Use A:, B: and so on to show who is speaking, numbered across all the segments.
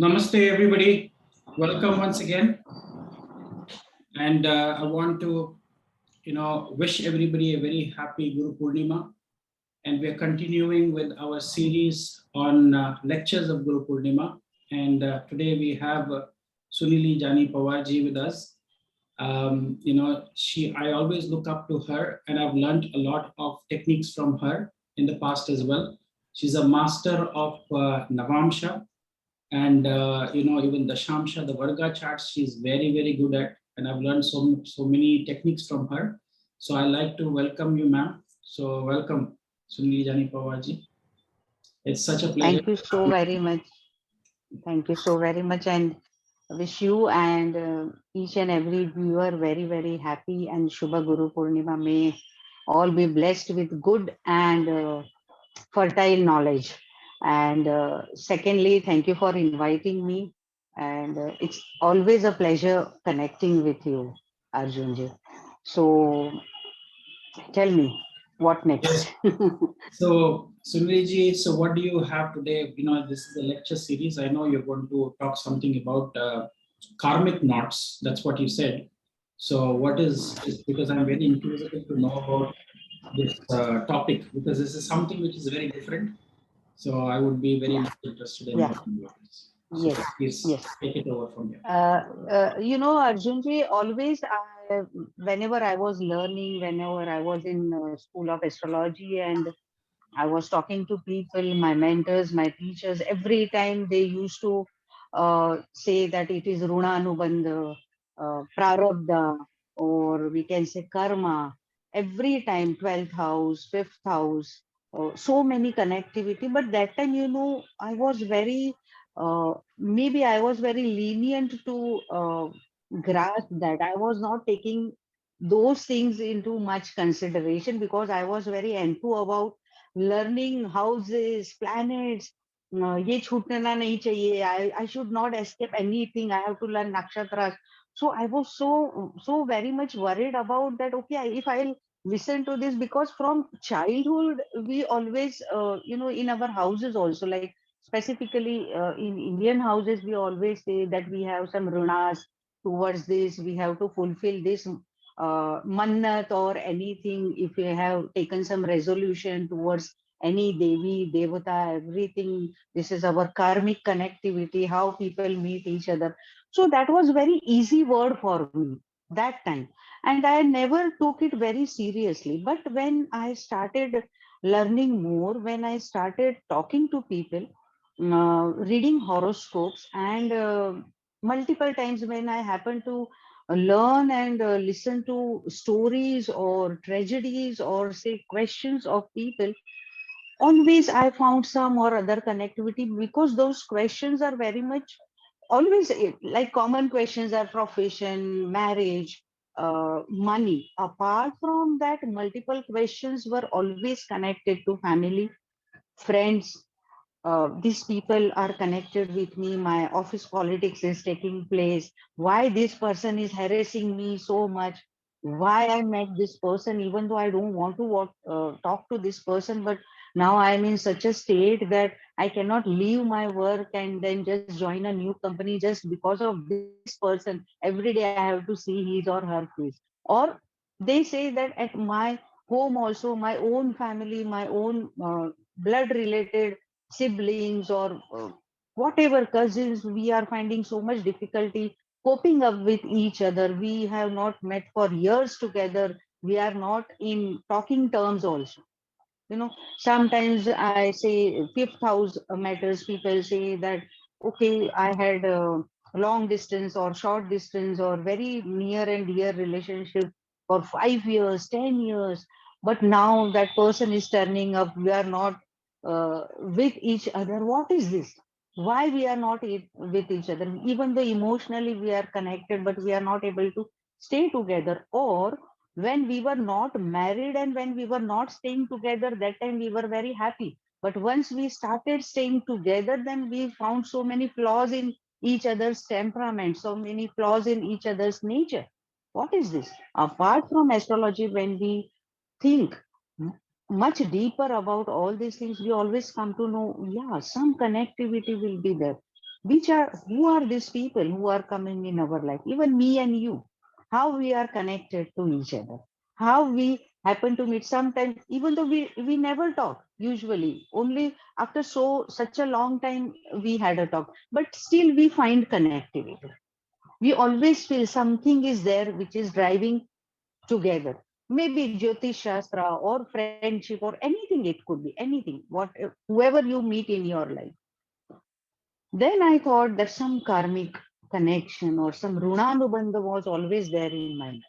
A: Namaste, everybody. Welcome once again. And I want to, wish everybody a very happy Guru Purnima. And we are continuing with our series on lectures of Guru Purnima. And today we have Sunili Jani Pawarji with us. I always look up to her, and I've learned a lot of techniques from her in the past as well. She's a master of Navamsha, and even the Shamsha, the Varga charts, she's very good at, and I've learned so many techniques from her. So I like to welcome you, ma'am. So welcome, Sunil Jani Pawarji. It's such a pleasure.
B: Thank you so very much. Thank you so very much, and wish you and each and every viewer very happy and Shubha Guru Purnima. May all be blessed with good and fertile knowledge. And secondly, thank you for inviting me. And it's always a pleasure connecting with you, Arjunji. So tell me, what
A: Yes.
B: next?
A: So Sunilji, so what do you have today? This is a lecture series. I know you're going to talk something about karmic knots. That's what you said. So what is because I'm very inquisitive to know about this topic, because this is something which is very different. So I would be very
B: Yeah,
A: much interested in
B: yeah,
A: knowing about this. So
B: yes,
A: please
B: yes.
A: take it over from here.
B: Arjunji, always, whenever I was learning, whenever I was in school of astrology and I was talking to people, my mentors, my teachers, every time they used to say that it is Runa Anubandha, Prarabdha, or we can say Karma. Every time, 12th house, 5th house, so many connectivity. But that time, I was maybe I was very lenient to grasp that. I was not taking those things into much consideration because I was very enthused about learning houses, planets. ये छूटना नहीं चाहिए. I should not escape anything. I have to learn nakshatras. So I was so very much worried about that. Okay, if I'll listen to this, because from childhood we always, in our houses also, like specifically in Indian houses, we always say that we have some runas towards this. We have to fulfill this mannat or anything. If we have taken some resolution towards any devi devata, everything, this is our karmic connectivity, how people meet each other. So that was very easy word for me that time, and I never took it very seriously. But when I started learning more, when I started talking to people, reading horoscopes, and multiple times when I happened to learn and listen to stories or tragedies or say questions of people, always I found some or other connectivity, because those questions are very much always like common questions are profession, marriage, money. Apart from that, multiple questions were always connected to family, friends. These people are connected with me. My office politics is taking place. Why this person is harassing me so much? Why I met this person, even though I don't want to talk to this person, but now I'm in such a state that I cannot leave my work and then just join a new company just because of this person. Every day I have to see his or her face. Or they say that at my home also, my own family, my own blood related siblings, or whatever cousins, we are finding so much difficulty coping up with each other. We have not met for years together. We are not in talking terms also. Sometimes I say fifth house matters. People say that, okay, I had a long distance or short distance or very near and dear relationship for 5 years, 10 years. But now that person is turning up. We are not with each other. What is this? Why we are not with each other? Even though emotionally we are connected, but we are not able to stay together. Or when we were not married and when we were not staying together, that time we were very happy. But once we started staying together, then we found so many flaws in each other's temperament, so many flaws in each other's nature. What is this? Apart from astrology, when we think much deeper about all these things, we always come to know, yeah, some connectivity will be there. which are who are these people who are coming in our life, even me and you, how we are connected to each other, how we happen to meet sometimes, even though we never talk, usually only after such a long time we had a talk, but still we find connectivity. We always feel something is there which is driving together, maybe Jyotish Shastra or friendship or anything, it could be anything, what whoever you meet in your life. Then I thought that some karmic connection or some runanubandha was always there in my mind.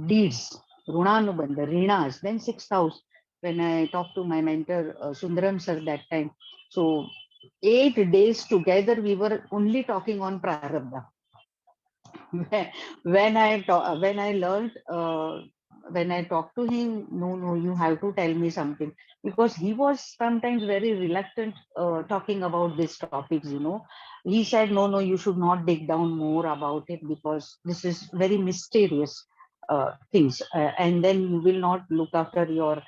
B: Deeds, runanubandha, rinas, then sixth house. When I talked to my mentor, Sundaram sir, that time. So 8 days together, we were only talking on prarabdha. When I learned when I talked to him, no, you have to tell me something, because he was sometimes very reluctant talking about these topics. He said, no, you should not dig down more about it because this is very mysterious things, and then you will not look after your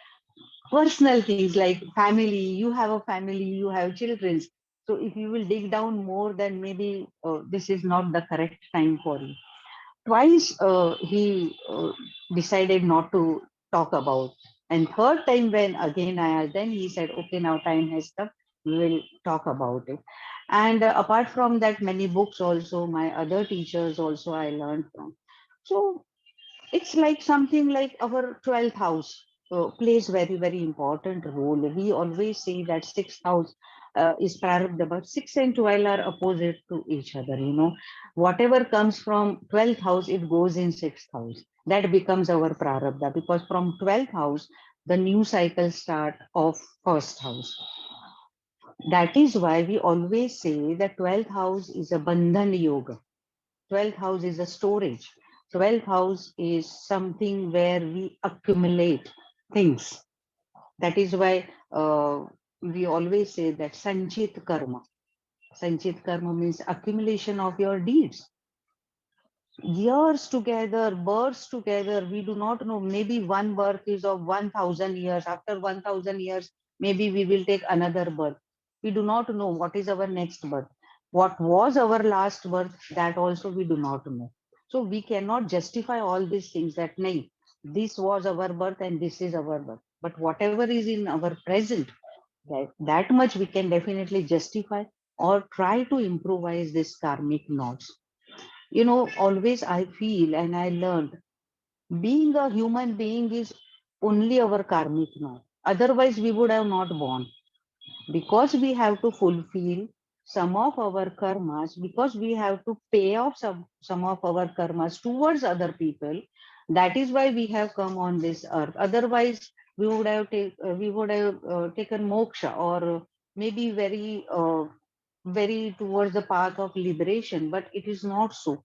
B: personal things like family. You have a family, you have children. So if you will dig down more, then maybe this is not the correct time for you. Twice he decided not to talk about, and third time when again I asked, then he said, okay, now time has come, we will talk about it. And apart from that, many books also, my other teachers also I learned from. So it's like something like our 12th house plays very important role. We always say that sixth house is prarabdha, but 6 and 12 are opposite to each other. Whatever comes from 12th house, it goes in sixth house. That becomes our prarabdha, because from 12th house, the new cycle start of first house. That is why we always say that 12th house is a bandhan yoga. 12th house is a storage. 12th house is something where we accumulate things. That is why we always say that Sanchit Karma. Sanchit Karma means accumulation of your deeds. Years together, births together, we do not know. Maybe one birth is of 1,000 years. After 1,000 years, maybe we will take another birth. We do not know what is our next birth. What was our last birth, that also we do not know. So we cannot justify all these things that, nay, this was our birth and this is our birth. But whatever is in our present, that much we can definitely justify or try to improvise this karmic knots. Always I feel and I learned, being a human being is only our karmic now. Otherwise, we would have not born, because we have to fulfill some of our karmas, because we have to pay off some of our karmas towards other people. That is why we have come on this earth. Otherwise, we would have taken moksha, or maybe very towards the path of liberation. But it is not so,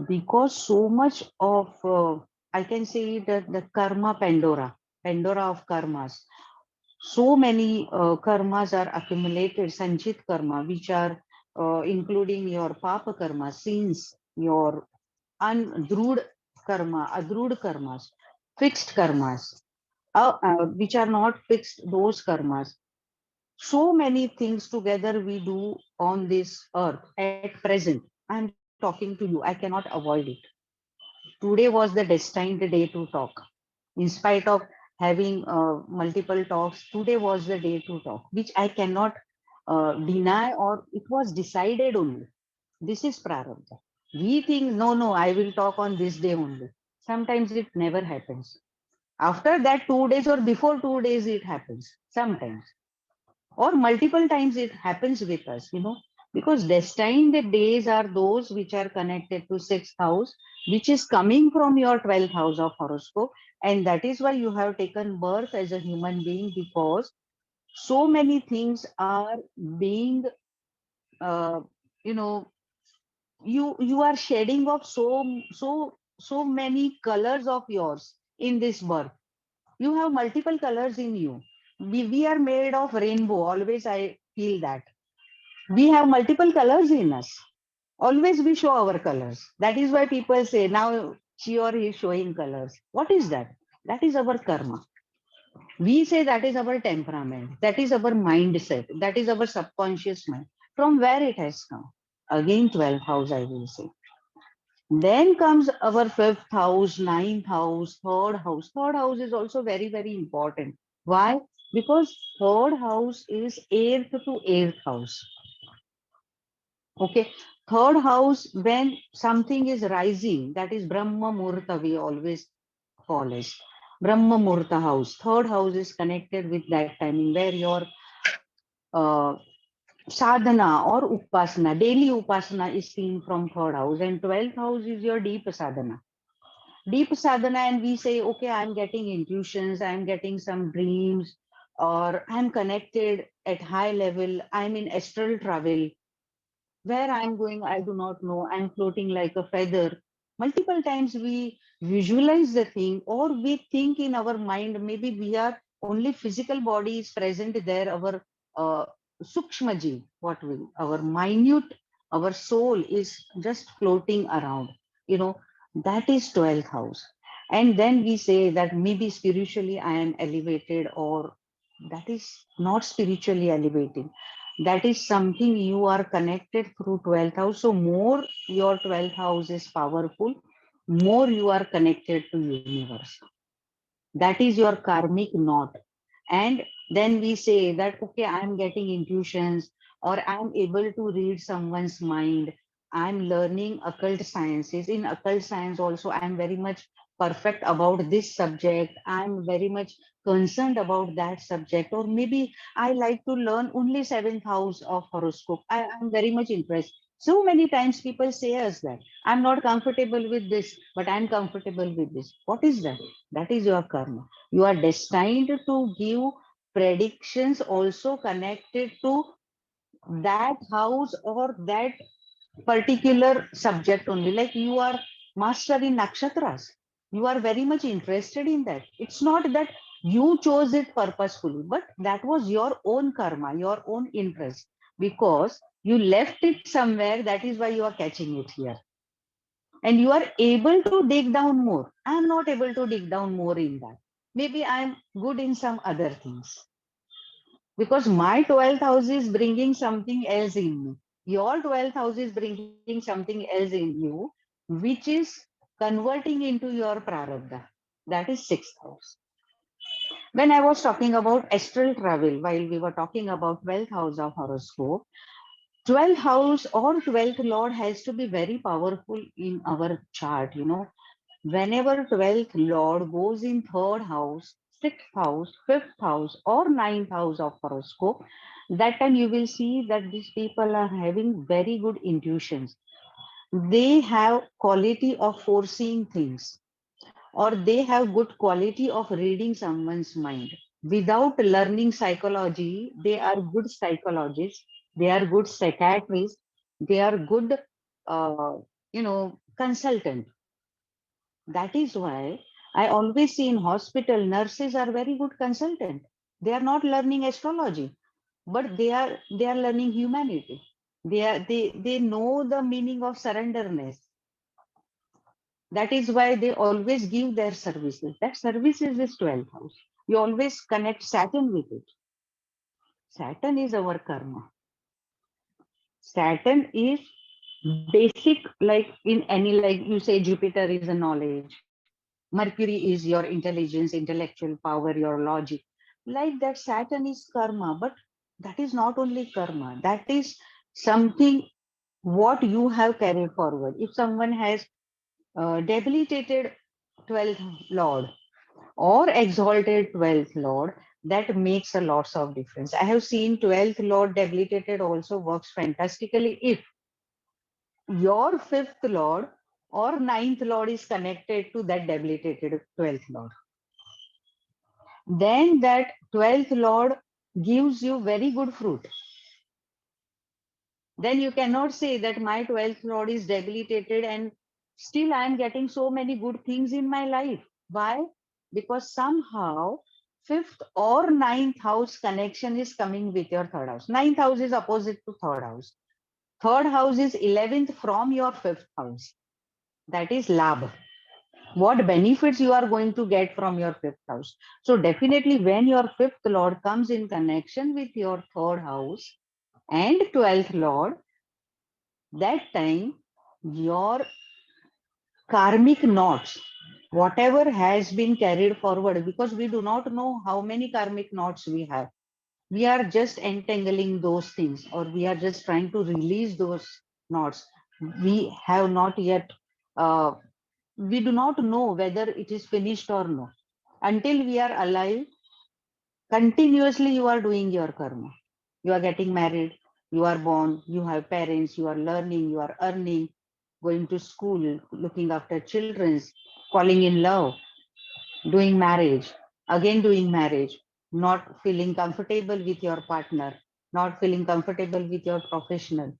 B: because so much of I can say that the karma pandora of karmas, so many karmas are accumulated, sanchit karma, which are including your papa karma, sins, your undrud adrud karmas, fixed karmas, which are not fixed, those karmas. So many things together we do on this earth at present. I'm talking to you, I cannot avoid it. Today was the destined day to talk. In spite of having multiple talks, today was the day to talk, which I cannot deny, or it was decided only. This is prarabdha. We think, no, I will talk on this day only. Sometimes it never happens. After that 2 days or before 2 days, it happens. Sometimes or multiple times it happens with us, because destined days are those which are connected to sixth house, which is coming from your 12th house of horoscope. And that is why you have taken birth as a human being, because so many things are being uh, you know you are shedding of so many colors of yours in this birth. You have multiple colors in you. We are made of rainbow, always I feel that we have multiple colors in us. Always we show our colors. That is why people say now she or he is showing colors. What is that? That is our karma. We say that is our temperament. That is our mindset. That is our subconscious mind. From where it has come? Again, 12th house, I will say. Then comes our fifth house, ninth house, third house. Third house is also very, very important. Why? Because third house is eighth to eighth house. Okay. Third house, when something is rising, that is Brahma Murta, we always call it. Brahma Murta house. Third house is connected with that timing where your uh, sadhana or upasana, daily upasana is seen from third house, and 12th house is your deep sadhana. Deep sadhana, and we say, okay, I'm getting intuitions, I'm getting some dreams, or I'm connected at high level, I'm in astral travel. Where I'm going, I do not know. I'm floating like a feather. Multiple times we visualize the thing, or we think in our mind, maybe we are only physical body is present there, our uh, sukshmaji, what we, our minute, our soul is just floating around. You know, that is 12th house. And then we say that maybe spiritually I am elevated, or that is not spiritually elevating, that is something you are connected through 12th house. So more your 12th house is powerful, more you are connected to universe. That is your karmic knot. And then we say that, okay, I'm getting intuitions, or I'm able to read someone's mind. I'm learning occult sciences. In occult science also, I'm very much perfect about this subject. I'm very much concerned about that subject. Or maybe I like to learn only seventh house of horoscope. I'm very much interested. So many times people say us that I'm not comfortable with this, but I'm comfortable with this. What is that? That is your karma. You are destined to give predictions also connected to that house or that particular subject only. Like you are master in nakshatras. You are very much interested in that. It's not that you chose it purposefully, but that was your own karma, your own interest, because you left it somewhere. That is why you are catching it here. And you are able to dig down more. I'm not able to dig down more in that. Maybe I'm good in some other things, because my 12th house is bringing something else in me. Your 12th house is bringing something else in you, which is converting into your prarabdha. That is sixth house. When I was talking about astral travel, while we were talking about 12th house of horoscope, 12th house or 12th lord has to be very powerful in our chart. You know, whenever 12th lord goes in third house, sixth house, fifth house, or ninth house of horoscope, that time you will see that these people are having very good intuitions. They have quality of foreseeing things, or they have good quality of reading someone's mind. Without learning psychology, they are good psychologists, they are good psychiatrists, they are good, consultant. That is why I always see in hospital nurses are very good consultant. They are not learning astrology, but they are learning humanity. They know the meaning of surrenderness. That is why they always give their services. That services is 12th house. You always connect Saturn with it. Saturn is our karma. Saturn is basic, like in any, like you say, Jupiter is a knowledge. Mercury is your intelligence, intellectual power, your logic. Like that, Saturn is karma, but that is not only karma. That is something what you have carried forward. If someone has debilitated 12th Lord or exalted 12th Lord, that makes a lots of difference. I have seen 12th Lord debilitated also works fantastically if your fifth Lord or ninth Lord is connected to that debilitated 12th Lord. Then that 12th Lord gives you very good fruit. Then you cannot say that my 12th Lord is debilitated and still I am getting so many good things in my life. Why? Because somehow fifth or ninth house connection is coming with your third house. Ninth house is opposite to third house. Third house is 11th from your fifth house. That is labh. What benefits you are going to get from your fifth house. So definitely when your fifth lord comes in connection with your third house, and 12th Lord, that time your karmic knots, whatever has been carried forward, because we do not know how many karmic knots we have. We are just entangling those things, or we are just trying to release those knots. We have not yet, we do not know whether it is finished or no. Until we are alive, continuously you are doing your karma. You are getting married, you are born, you have parents, you are learning, you are earning, going to school, looking after children, falling in love, doing marriage, again doing marriage, not feeling comfortable with your partner, not feeling comfortable with your professional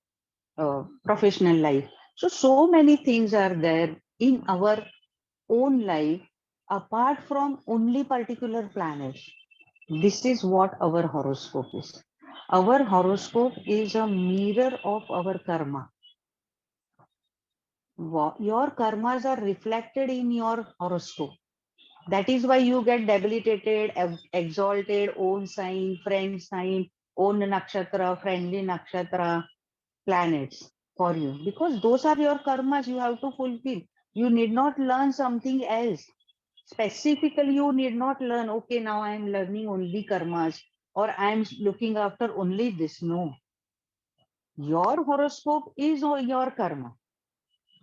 B: life. So many things are there in our own life apart from only particular planets. This is what our horoscope is. Our horoscope is a mirror of our karma. Your karmas are reflected in your horoscope. That is why you get debilitated, exalted, own sign, friend sign, own nakshatra, friendly nakshatra, planets for you. Because those are your karmas you have to fulfill. You need not learn something else. Specifically, you need not learn, okay, now I am learning only karmas or I am looking after only this. No. Your horoscope is your karma.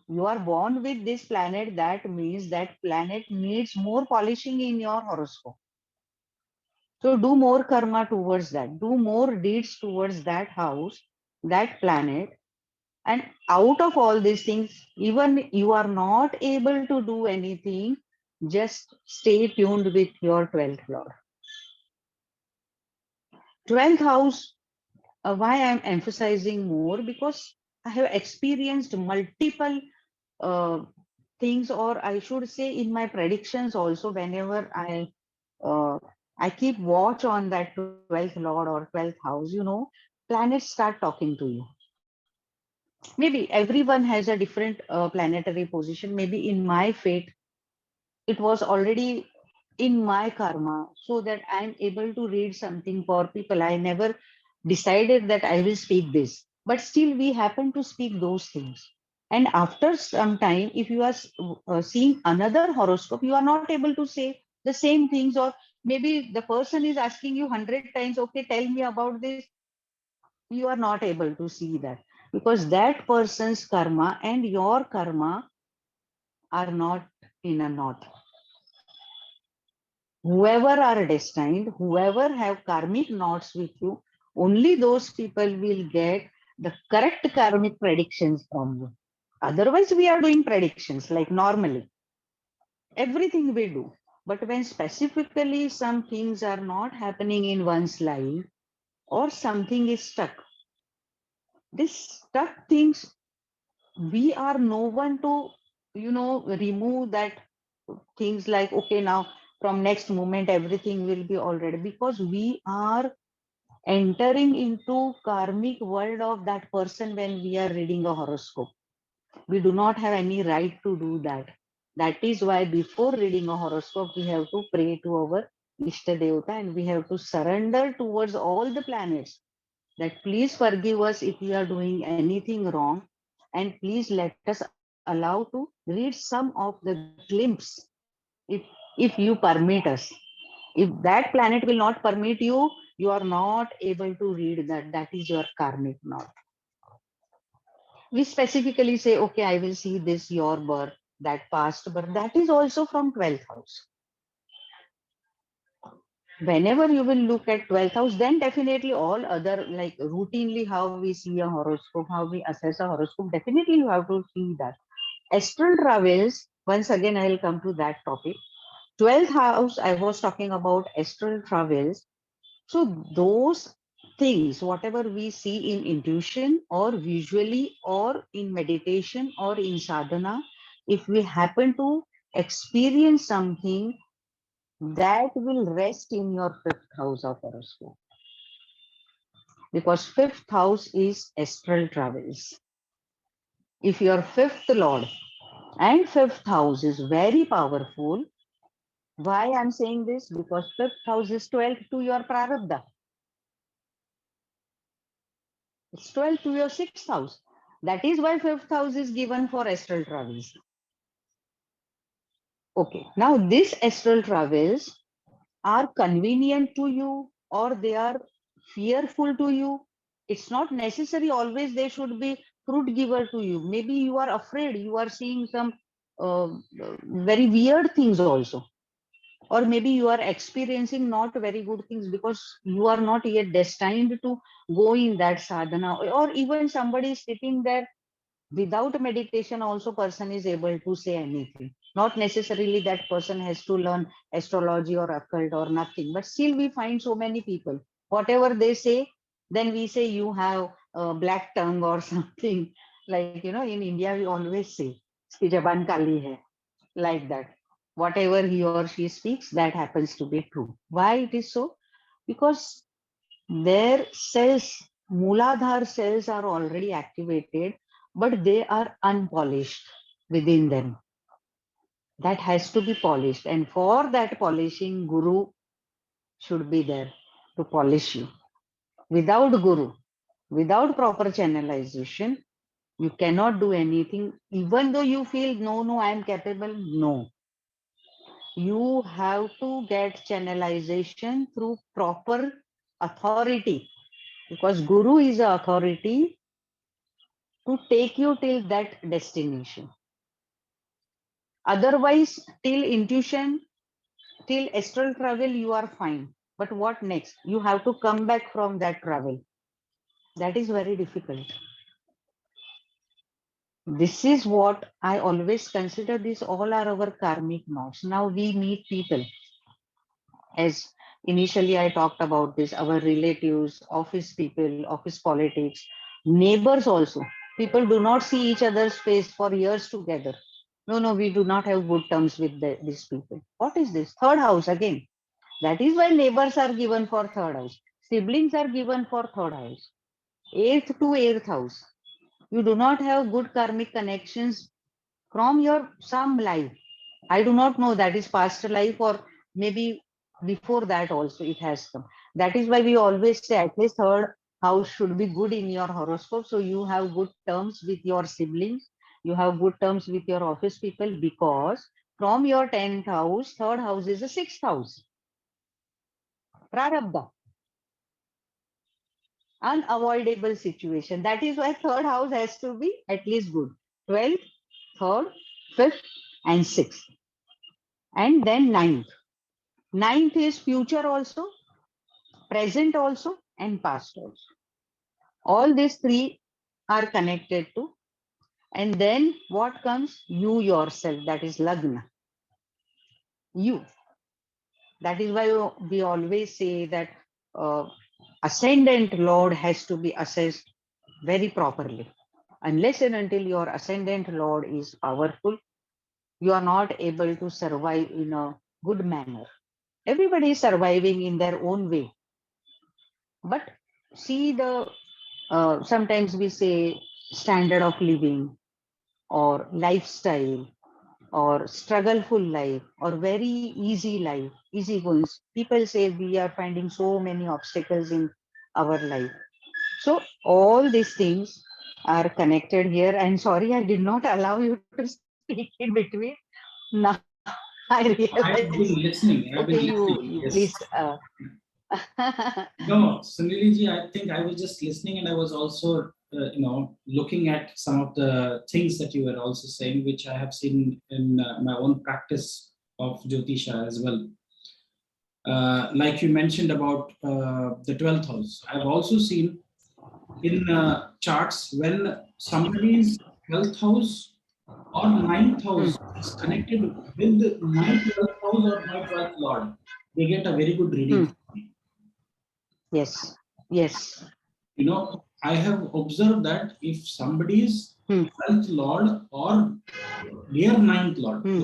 B: You are born with this planet. That means that planet needs more polishing in your horoscope. So do more karma towards that. Do more deeds towards that house, that planet. And out of all these things, even you are not able to do anything, just stay tuned with your 12th Lord. 12th house, why I'm emphasizing more, because I have experienced multiple uh, things, or I should say in my predictions also, whenever uh, I keep watch on that 12th Lord or 12th house, planets start talking to you. Maybe everyone has a different planetary position. Maybe in my fate, it was already in my karma, so that I'm able to read something for people. I never decided that I will speak this, but still we happen to speak those things. And after some time, if you are seeing another horoscope, you are not able to say the same things, or maybe the person is asking you 100 times, okay, tell me about this. You are not able to see that, because that person's karma and your karma are not in a knot. Whoever are destined, whoever have karmic knots with you, only those people will get the correct karmic predictions from you. Otherwise, we are doing predictions like normally, everything we do. But when specifically some things are not happening in one's life, or something is stuck, these stuck things, we are no one to, remove that things like, okay, now from next moment, everything will be already, because we are entering into karmic world of that person when we are reading a horoscope. We do not have any right to do that. That is why before reading a horoscope, we have to pray to our Ishta Devata, and we have to surrender towards all the planets that please forgive us if we are doing anything wrong, and please let us allow to read some of the glimpse, if if you permit us. If that planet will not permit you, you are not able to read that. That is your karmic knot. We specifically say, okay, I will see this, your birth, that past birth. That is also from 12th house. Whenever you will look at 12th house, then definitely all other, like routinely how we see a horoscope, how we assess a horoscope, definitely you have to see that. Astral travels, once again, I will come to that topic. 12th house, I was talking about astral travels. So those things, whatever we see in intuition or visually or in meditation or in sadhana, if we happen to experience something, that will rest in your fifth house of horoscope, because fifth house is astral travels. If your fifth lord and fifth house is very powerful, why I'm saying this? Because fifth house is 12th to your prarabdha. It's 12 to your 6th house. That is why 5th house is given for astral travels. Okay, now these astral travels are convenient to you or they are fearful to you. It's not necessary always they should be fruit giver to you. Maybe you are afraid, you are seeing some very weird things also. Or maybe you are experiencing not very good things because you are not yet destined to go in that sadhana. Or even somebody is sitting there without meditation also person is able to say anything. Not necessarily that person has to learn astrology or occult or nothing, but still we find so many people whatever they say, then we say you have a black tongue or something. Like, in India we always say "Iski jaban kali hai," like that. Whatever he or she speaks, that happens to be true. Why it is so? Because their cells, Mooladhar cells, are already activated, but they are unpolished within them. That has to be polished. And for that polishing, Guru should be there to polish you. Without Guru, without proper channelization, you cannot do anything. Even though you feel, no, I am capable, no. You have to get channelization through proper authority, because Guru is the authority to take you till that destination. Otherwise, till intuition, till astral travel, you are fine. But what next? You have to come back from that travel. That is very difficult. This is what I always consider, this all are our karmic knots. Now we meet people. As initially I talked about this, our relatives, office people, office politics, neighbors also. People do not see each other's face for years together. No, we do not have good terms with these people. What is this? Third house again. That is why neighbors are given for third house. Siblings are given for third house. Eighth to eighth house. You do not have good karmic connections from your some life. I do not know that is past life or maybe before that also it has come. That is why we always say at least third house should be good in your horoscope. So you have good terms with your siblings, you have good terms with your office people, because from your 10th house, third house is the sixth house. Prarabdha, unavoidable situation. That is why third house has to be at least good. 12th, third, fifth, and sixth. And then ninth. Ninth is future also, present also, and past also. All these three are connected to. And then what comes? You yourself, that is Lagna. You. That is why we always say that uh, ascendant Lord has to be assessed very properly. Unless and until your ascendant Lord is powerful, you are not able to survive in a good manner. Everybody is surviving in their own way. But see the sometimes we say standard of living or lifestyle or struggleful life or very easy life, easy goings. People say we are finding so many obstacles in our life. So all these things are connected here. And sorry, I did not allow you to speak in between. Now I realize.
A: I've been listening.
B: Okay,
A: I've been
B: you
A: listening.
B: please.
A: Yes. No, Suniliji, I think I was just listening and I was also, looking at some of the things that you were also saying, which I have seen in my own practice of Jyotisha as well. Like you mentioned about the 12th house, I've also seen in charts when somebody's 12th house or ninth
B: Hmm.
A: house is connected with my 12th house or my 12th lord, they get a very good reading.
B: Hmm. Yes. Yes.
A: I have observed that if somebody's
B: Hmm.
A: 12th lord or their ninth lord,
B: Hmm.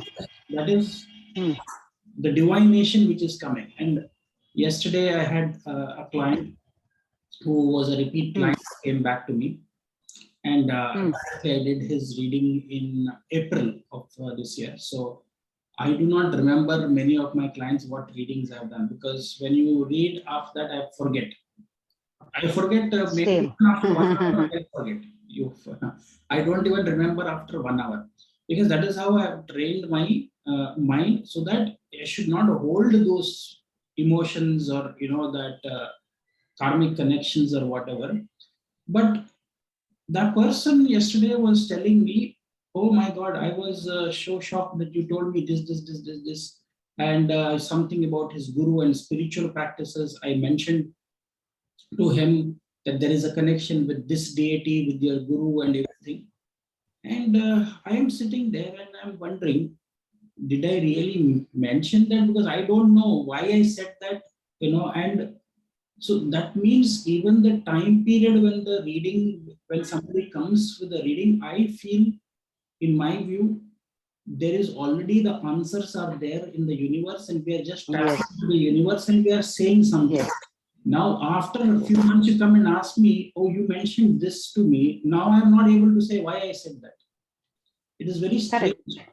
A: that is
B: Hmm.
A: the divination which is coming. And yesterday I had a client who was a repeat
B: Hmm.
A: client came back to me, and
B: Hmm.
A: exactly I did his reading in April of this year. So I do not remember many of my clients what readings I've done, because when you read after that I forget. I forget maybe
B: Same.
A: even after 1 hour, I forget. You, I don't even remember after 1 hour because that is how I have trained my mind so that I should not hold those emotions or that karmic connections or whatever. But that person yesterday was telling me, "Oh my God, I was so shocked that you told me this," and something about his guru and spiritual practices. I mentioned to him that there is a connection with this deity, with your guru and everything. And I am sitting there and I'm wondering, did I really mention that? Because I don't know why I said that, and so that means even the time period when the reading, when somebody comes with a reading, I feel, in my view, there is already the answers are there in the universe, and we are just tapping
B: Yes,
A: into the universe and we are saying something.
B: yes,
A: Now, after a few months, you come and ask me, "Oh, you mentioned this to me." Now I'm not able to say why I said that. It is very
B: correct.
A: strange.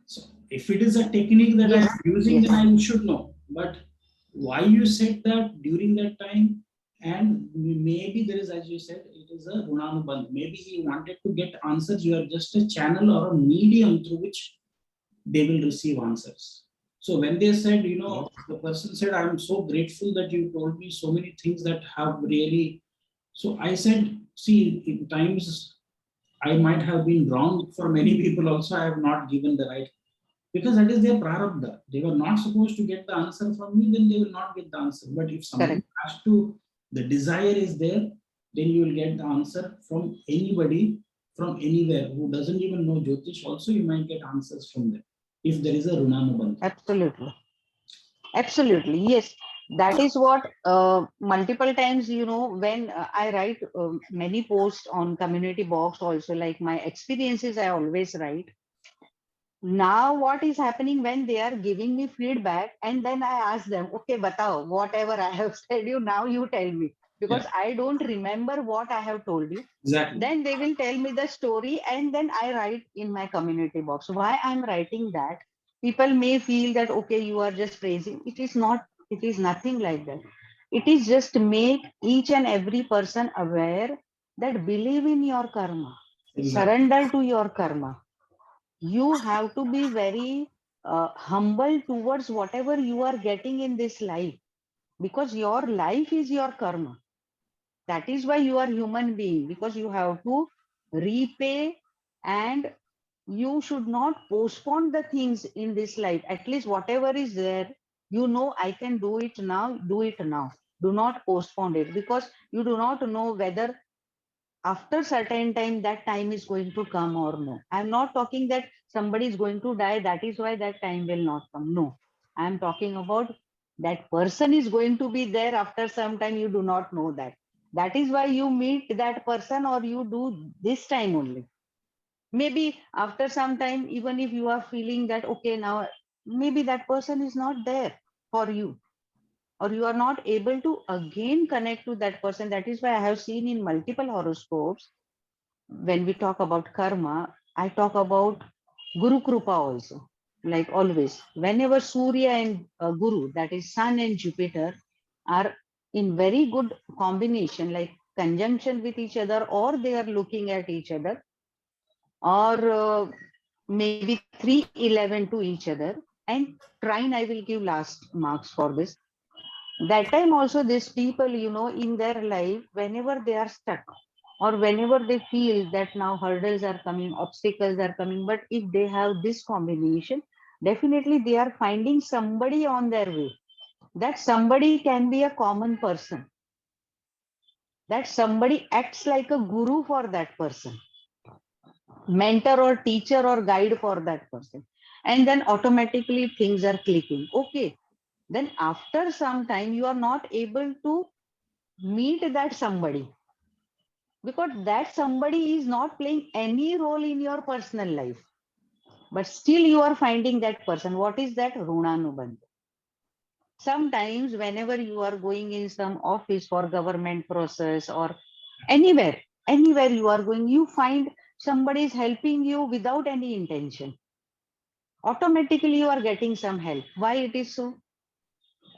A: So, if it is a technique that
B: Yes,
A: I'm using,
B: yes,
A: then I should know. But why you said that during that time, and maybe there is, as you said, it is a Runanubandh. Maybe he wanted to get answers. You are just a channel or a medium through which they will receive answers. So when they said,
B: yes,
A: the person said, "I'm so grateful that you told me so many things that have really." So I said, "See, in times I might have been wrong for many people also. I have not given the right, because that is their prarabdha. They were not supposed to get the answer from me, then they will not get the answer. But if somebody
B: correct.
A: has to, the desire is there, then you will get the answer from anybody, from anywhere who doesn't even know Jyotish. Also, you might get answers from them if there is a Runanubandha.
B: Absolutely. Absolutely. Yes. That is what multiple times, when I write many posts on community box also, like my experiences, I always write. Now what is happening when they are giving me feedback and then I ask them, okay, batao, whatever I have said you, now you tell me,
A: Yeah,
B: because I don't remember what I have told you.
A: exactly.
B: Then they will tell me the story and then I write in my community box why I'm writing that. People may feel that okay, you are just praising. It is not. It is nothing like that. It is just make each and every person aware that believe in your karma,
A: Exactly.
B: surrender to your karma. You have to be very humble towards whatever you are getting in this life, because your life is your karma. That is why you are human being, because you have to repay, and you should not postpone the things in this life. At least whatever is there, I can do it now, do it now. Do not postpone it, because you do not know whether after certain time that time is going to come or no. I'm not talking that somebody is going to die, that is why that time will not come. No, I'm talking about that person is going to be there after some time. You do not know that. That is why you meet that person, or you do this time only. Maybe after some time, even if you are feeling that okay, now maybe that person is not there for you, or you are not able to again connect to that person. That is why I have seen in multiple horoscopes, when we talk about karma, I talk about Guru Krupa also. Like always, whenever Surya and Guru, that is Sun and Jupiter, are in very good combination, like conjunction with each other, or they are looking at each other, or maybe 311 to each other. And trine, I will give last marks for this. That time also, these people, in their life, whenever they are stuck, or whenever they feel that now hurdles are coming, obstacles are coming, but if they have this combination, definitely they are finding somebody on their way. That somebody can be a common person. That somebody acts like a guru for that person, mentor or teacher or guide for that person. And then automatically things are clicking. Okay. Then after some time, you are not able to meet that somebody, because that somebody is not playing any role in your personal life, but still you are finding that person. What is that? Runanubandh. Sometimes whenever you are going in some office for government process, or anywhere you are going, you find somebody is helping you without any intention. Automatically you are getting some help. Why it is so?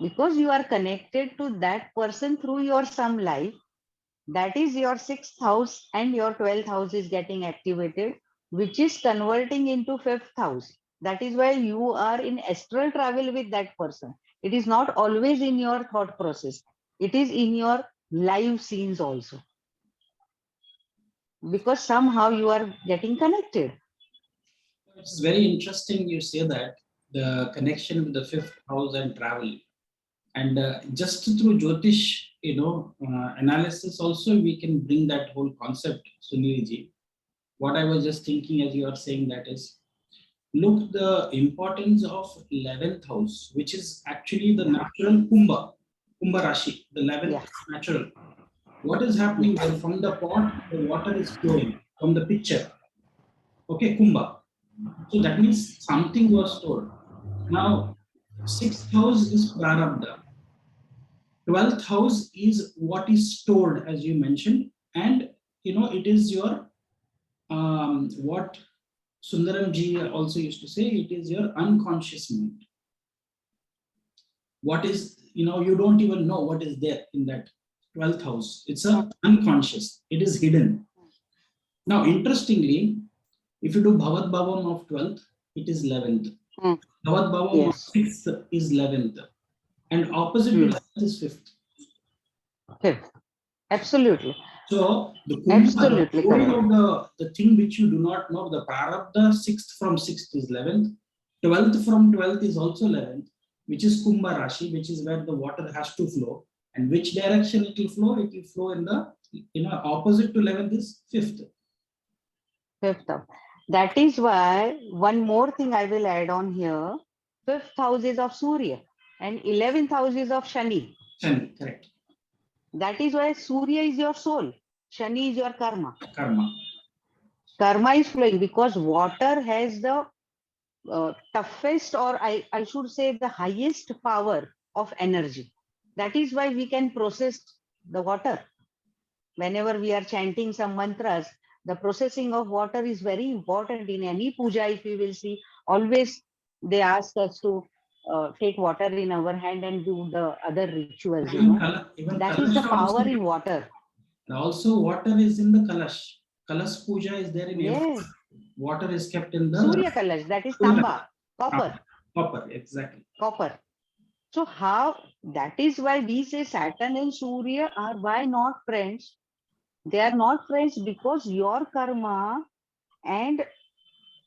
B: Because you are connected to that person through your some life. That is your sixth house and your 12th house is getting activated, which is converting into fifth house. That is why you are in astral travel with that person. It is not always in your thought process, it is in your live scenes also, because somehow you are getting connected.
A: It's very interesting you say that the connection with the fifth house and travel. And just through Jyotish, analysis also, we can bring that whole concept, Sunilji. What I was just thinking as you are saying that is, look the importance of 11th house, which is actually the natural Kumbha Rashi, the 11th
B: Yeah,
A: natural. What is happening
B: yeah.
A: there? From the pot, the water is flowing from the pitcher. Okay, Kumbha. So that means something was stored. Now, sixth house is Prarabdha. 12th house is what is stored, as you mentioned. And, it is your, what Sundaram ji also used to say, it is your unconscious mind. What is, you don't even know what is there in that 12th house. It's a unconscious, it is hidden. Now, interestingly, if you do Bhavat Bhavam of 12th, it is 11th.
B: Hmm.
A: Bhavat Bhavam of
B: Yes.
A: 6th is 11th. And opposite to 11th is 5th.
B: Fifth. Absolutely.
A: So the Kumbha, the
B: Absolutely
A: story
B: correct.
A: of the thing which you do not know, the Prarabdha, 6th from 6th is 11th, 12th from 12th is also 11th, which is Kumbha Rashi, which is where the water has to flow. And which direction it will flow? It will flow in the, opposite to 11th is 5th.
B: Fifth house. That is why one more thing I will add on here. Fifth house is of Surya and 11th house is of Shani.
A: Shani, correct.
B: That is why Surya is your soul, Shani is your karma.
A: Karma.
B: Karma is flowing because water has the toughest, or I should say, the highest power of energy. That is why we can process the water. Whenever we are chanting some mantras, the processing of water is very important in any puja. If you will see, always they ask us to take water in our hand and do the other rituals,
A: Even
B: that is the
A: Kalash
B: power
A: also.
B: in water.
A: And also, water is in the Kalash. Kalash puja is there in every.
B: Yes.
A: Water is kept in the
B: Surya kalash, that is
A: Surya.
B: tamba, copper.
A: Copper, exactly.
B: Copper. So how, that is why we say Saturn and Surya are why not friends? They are not friends because your karma and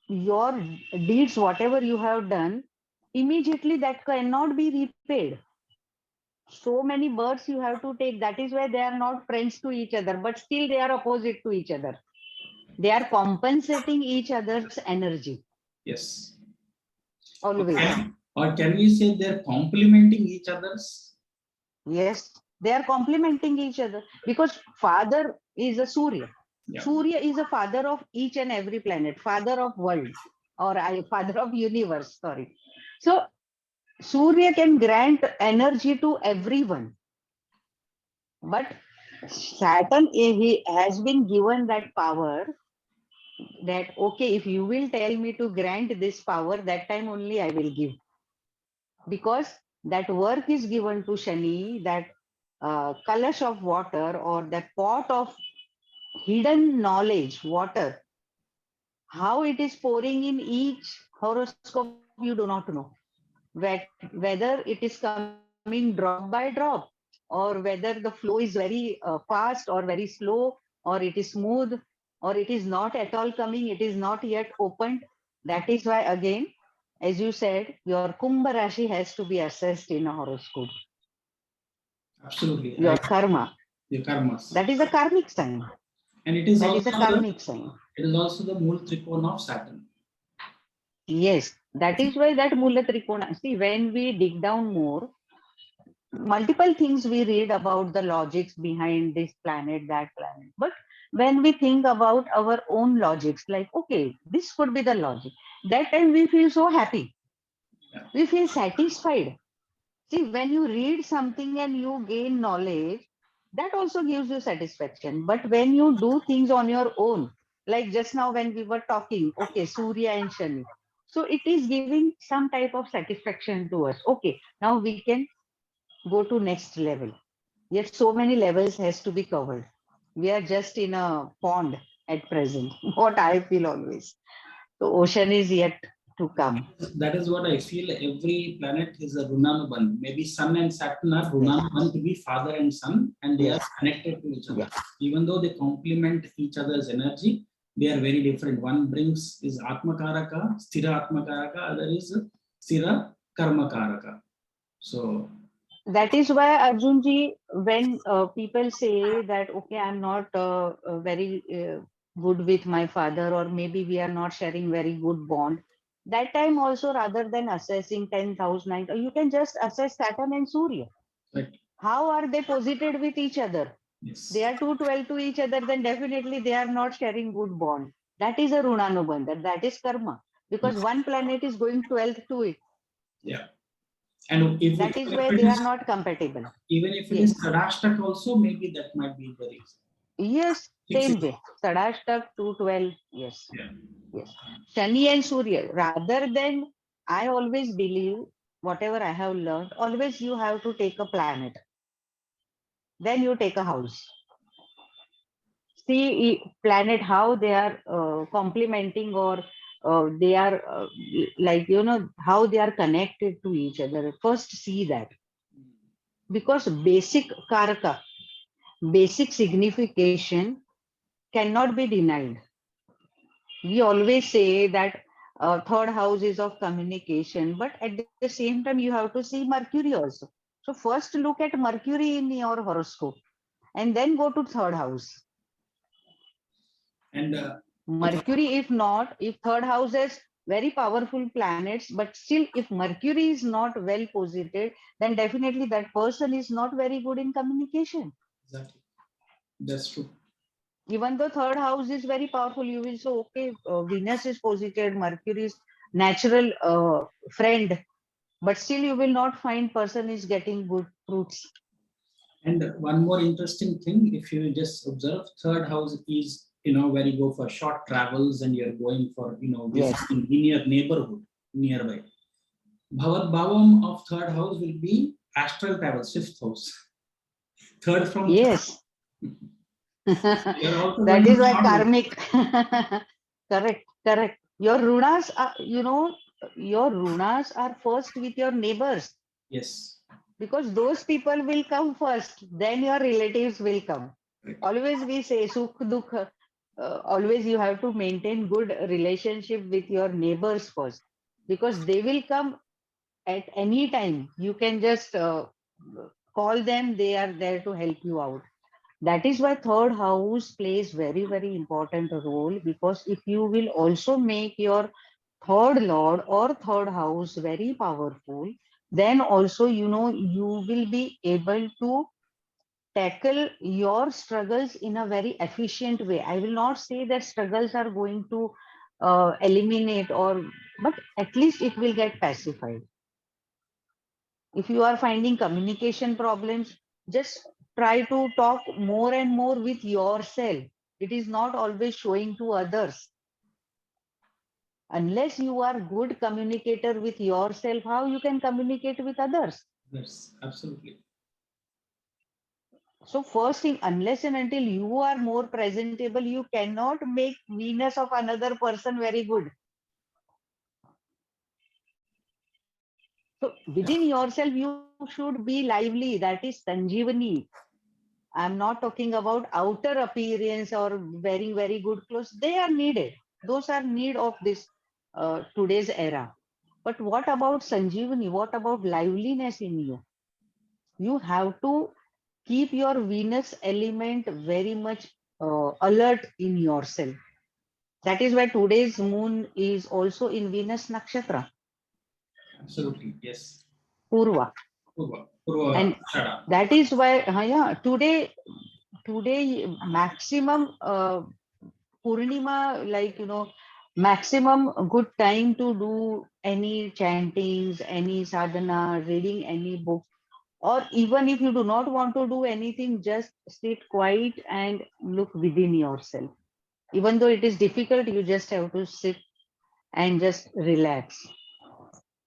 B: your deeds, whatever you have done, immediately that cannot be repaid. So many births you have to take. That is why they are not friends to each other, but still they are opposite to each other. They are compensating each other's energy
A: Yes.
B: always.
A: Or can we say they're complementing each other's?
B: Yes, they are complementing each other because father is a Surya.
A: Yeah.
B: Surya is a father of each and every planet, father of world, or father of universe. Sorry. So Surya can grant energy to everyone, but Saturn, he has been given that power, that okay, if you will tell me to grant this power, that time only I will give, because that work is given to Shani, that kalash of water or that pot of hidden knowledge, water, how it is pouring in each horoscope, you do not know. Whether it is coming drop by drop, or whether the flow is very fast or very slow, or it is smooth, or it is not at all coming, it is not yet opened. That is why, again, as you said, your Kumbh Rashi has to be assessed in a horoscope.
A: Absolutely.
B: Your karma.
A: The karmas.
B: That is a karmic sign.
A: And it is
B: That
A: also
B: is a karmic sign.
A: the Mool Trikona of Saturn.
B: Yes, that is why that Mula Trikona. See, when we dig down more, multiple things we read about the logics behind this planet, that planet. But when we think about our own logics, like, okay, this could be the logic, that time we feel so happy.
A: Yeah.
B: We feel satisfied. See, when you read something and you gain knowledge, that also gives you satisfaction. But when you do things on your own, like just now when we were talking, okay, Surya and Shani. So it is giving some type of satisfaction to us. Okay, now we can go to next level. Yet so many levels has to be covered. We are just in a pond at present. What I feel always. The ocean is yet to come.
A: That is what I feel. Every planet is a Runanuban. Maybe Sun and Saturn are
B: Yes.
A: Runanuban to be father and son, and they are
B: Yes.
A: connected to each other.
B: Yeah.
A: Even though they complement each other's energy, they are very different. One brings is Atmakaraka, Sthira Atmakaraka, other is Sthira Karmakaraka. So,
B: That is why Arjunji, when people say that, okay, I'm not very good with my father, or maybe we are not sharing very good bond, that time also, rather than assessing 10,000, you can just assess Saturn and Surya.
A: right.
B: How are they posited with each other? They
A: Yes.
B: are 212 to each other, then definitely they are not sharing good bond. That is a Runanubandha, that is karma, because
A: Yes.
B: one planet is going 12th to it.
A: Yeah. And if
B: That is why
A: it
B: they are
A: is,
B: not compatible.
A: even if it is
B: Yes.
A: Sadashtak also, maybe that might be the reason.
B: Yes,
A: Six,
B: same way. Sadashtak 212. Yes.
A: yeah.
B: Yes. Shani and Surya. Rather than, I always believe, whatever I have learned, always you have to take a planet. Then you take a house. See planet how they are complementing, or they are like, how they are connected to each other. First see that, because basic karaka, basic signification cannot be denied. We always say that third house is of communication, but at the same time you have to see Mercury also. So first look at Mercury in your horoscope, and then go to third house.
A: And
B: Mercury, if not, if third house has very powerful planets, but still if Mercury is not well posited, then definitely that person is not very good in communication.
A: exactly, that's true.
B: Even though third house is very powerful, you will say, okay, Venus is posited, Mercury is natural friend, but still you will not find person is getting good fruits.
A: And one more interesting thing, if you just observe, third house is, where you go for short travels and you're going for,
B: Yes.
A: visiting in your neighborhood nearby. Bhavat Bhavam of third house will be astral travels, fifth house. Third from third.
B: Yes.
A: You're also
B: That
A: going
B: is
A: to
B: why
A: travel.
B: karmic. Correct, correct. Your runas are, your runas are first with your neighbors,
A: Yes.
B: because those people will come first, then your relatives will come.
A: Right.
B: Always we say sukh dukh, always you have to maintain good relationship with your neighbors first, because they will come at any time. You can just call them, they are there to help you out. That is why third house plays very, very important role, because if you will also make your third lord or third house very powerful, then also, you will be able to tackle your struggles in a very efficient way. I will not say that struggles are going to eliminate, or, but at least it will get pacified. If you are finding communication problems, just try to talk more and more with yourself. It is not always showing to others. Unless you are good communicator with yourself, how you can communicate with others?
A: Yes, absolutely.
B: So first thing, unless and until you are more presentable, you cannot make Venus of another person very good. So within yourself, you should be lively. That is Sanjeevani. I'm not talking about outer appearance or wearing very good clothes. They are needed. Those are need of this today's era. But what about Sanjeevani? What about liveliness in you? You have to keep your Venus element very much alert in yourself. That is why today's moon is also in Venus nakshatra,
A: Absolutely. Yes.
B: Purva.
A: Purva. Purva
B: And
A: Shada.
B: that is why, yeah, today maximum Purnima, like, maximum good time to do any chantings, any sadhana, reading any book, or even if you do not want to do anything, just sit quiet and look within yourself. Even though it is difficult, you just have to sit and just relax.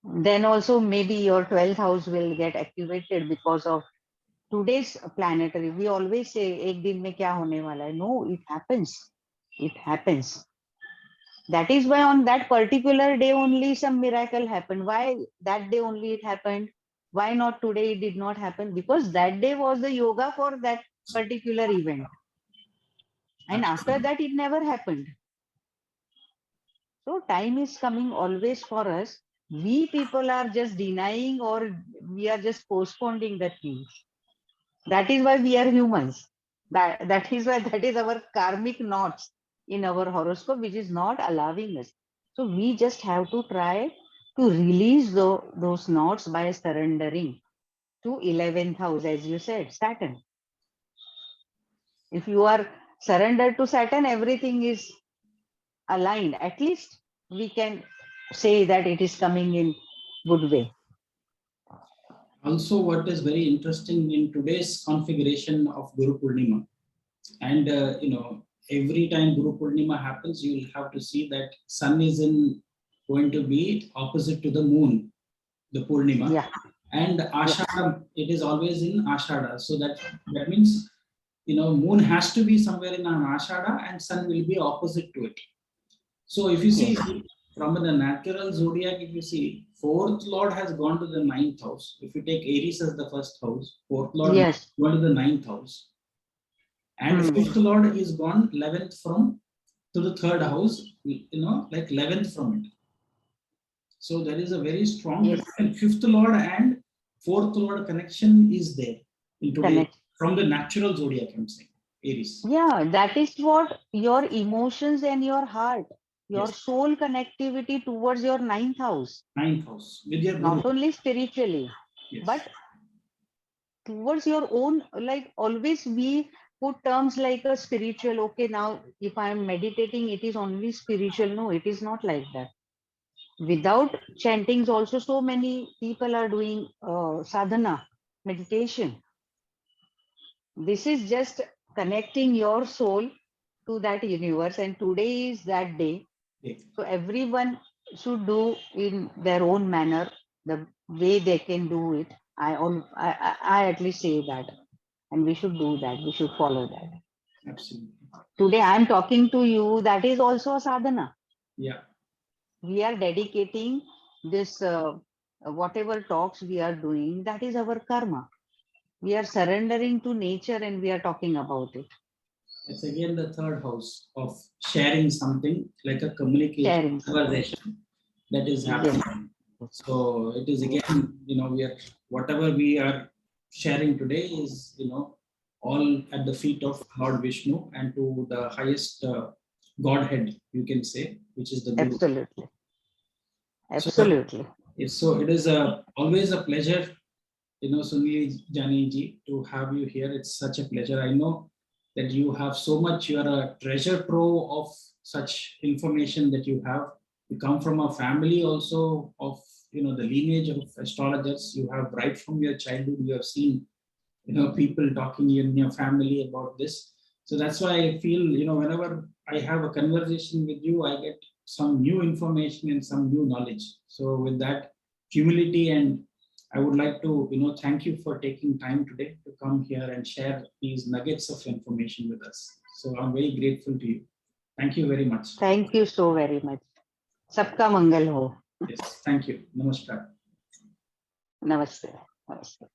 B: Then also maybe your 12th house will get activated because of today's planetary, we always say ek din mein kya hone wala hai. No, it happens. It happens. That is why on that particular day only some miracle happened. Why that day only it happened? Why not today it did not happen? Because that day was the yoga for that particular event, and after
A: Absolutely.
B: that it never happened. So time is coming always for us. We people are just denying, or we are just postponing the things. That is why we are humans. That is why that is our karmic knots in our horoscope, which is not allowing us. So we just have to try to release those knots by surrendering to 11th house, as you said, Saturn. If you are surrendered to Saturn, everything is aligned. At least we can say that it is coming in good way.
A: Also, what is very interesting in today's configuration of Guru Purnima, and every time Guru Purnima happens, you will have to see that sun is in going to be opposite to the moon, the Purnima,
B: Yeah.
A: and Ashada, it is always in Ashada. So that means moon has to be somewhere in an Ashada, and sun will be opposite to it. So if you see
B: Yes.
A: from the natural zodiac, if you see, fourth lord has gone to the ninth house. If you take Aries as the first house, fourth lord
B: Yes.
A: gone to the ninth house, and
B: Hmm.
A: fifth lord is gone 11th from to the third house, like 11th from it. So there is a very strong
B: Yes.
A: connection. Fifth lord and fourth lord connection is there in today
B: Connect.
A: from the natural zodiac, I'm saying, Aries.
B: Yeah, that is what your emotions and your heart, your
A: Yes,
B: soul connectivity towards your ninth house,
A: ninth house with your Guru.
B: not only spiritually,
A: Yes,
B: but towards your own. Like always, we put terms like a spiritual. Okay, now if I am meditating, it is only spiritual. No, it is not like that. Without chantings, also, so many people are doing sadhana, meditation. This is just connecting your soul to that universe, and today is that day.
A: yes.
B: So everyone should do in their own manner the way they can do it. I at least say that, and we should do that. We should follow that.
A: Absolutely.
B: Today I am talking to you. That is also a sadhana.
A: Yeah.
B: We are dedicating this whatever talks we are doing. That is our karma. We are surrendering to nature, and we are talking about it.
A: It's again the third house of sharing something like a communication,
B: Sharing something.
A: conversation that is
B: Yes.
A: happening. So it is
B: Yes.
A: again, we are whatever we are sharing today is, all at the feet of Lord Vishnu and to the highest Godhead, you can say, which is the Guru.
B: Absolutely.
A: So,
B: Absolutely.
A: so it is always a pleasure, Sunil Jani ji, to have you here. It's such a pleasure. I know that you have so much, you are a treasure trove of such information that you have. You come from a family also of, the lineage of astrologers. You have right from your childhood, you have seen, people talking in your family about this. So that's why I feel, whenever I have a conversation with you, I get some new information and some new knowledge. So with that humility, and I would like to, thank you for taking time today to come here and share these nuggets of information with us. So I'm very grateful to you. Thank you very much.
B: Thank you so very much. Sabka Mangal ho.
A: Yes, thank you. Namaskar.
B: Namaste. Namaste.